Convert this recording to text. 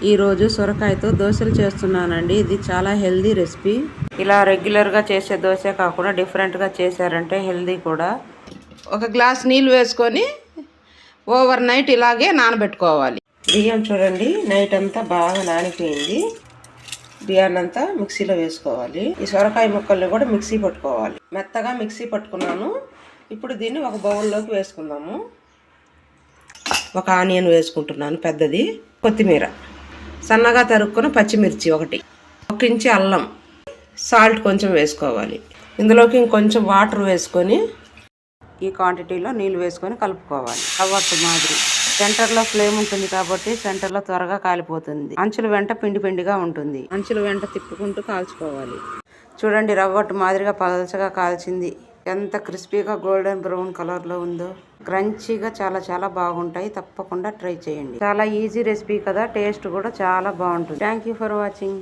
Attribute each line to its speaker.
Speaker 1: ఈరోజు సొరకాయతో దోశలు చేస్తున్నానండి. ఇది చాలా హెల్దీ రెసిపీ. ఇలా రెగ్యులర్గా చేసే దోశ కాకుండా డిఫరెంట్గా చేశారంటే హెల్దీ కూడా. ఒక గ్లాస్ నీళ్ళు వేసుకొని ఓవర్ నైట్ ఇలాగే నానబెట్టుకోవాలి. బియ్యం చూడండి, నైట్ అంతా బాగా నానిపోయింది. బియ్యాన్నంతా మిక్సీలో వేసుకోవాలి. ఈ సొరకాయ ముక్కల్ని కూడా మిక్సీ పట్టుకోవాలి. మెత్తగా మిక్సీ పట్టుకున్నాను. ఇప్పుడు దీన్ని ఒక బౌల్లోకి వేసుకుందాము. ఒక ఆనియన్ వేసుకుంటున్నాను పెద్దది, కొత్తిమీర, సన్నగా తరుక్కున్న పచ్చిమిర్చి ఒక ఇంచి అల్లం, సాల్ట్ కొంచెం వేసుకోవాలి. ఇందులోకి ఇంకొంచెం వాటర్ వేసుకొని ఈ క్వాంటిటీలో నీళ్ళు వేసుకొని కలుపుకోవాలి. రవ్వట్టు మాదిరి. సెంటర్లో ఫ్లేమ్ ఉంటుంది కాబట్టి సెంటర్లో త్వరగా కాలిపోతుంది. అంచుల వెంట పిండి పిండిగా ఉంటుంది. అంచుల వెంట తిప్పుకుంటూ కాల్చుకోవాలి. చూడండి, రవ్వట్టు మాదిరిగా పలచగా కాల్చింది. ఎంత క్రిస్పీగా గోల్డెన్ బ్రౌన్ కలర్లో ఉందో. క్రంచీగా చాలా చాలా బాగుంటాయి. తప్పకుండా ట్రై చేయండి. చాలా ఈజీ రెసిపీ కదా, టేస్ట్ కూడా చాలా బాగుంటుంది. Thank you for watching.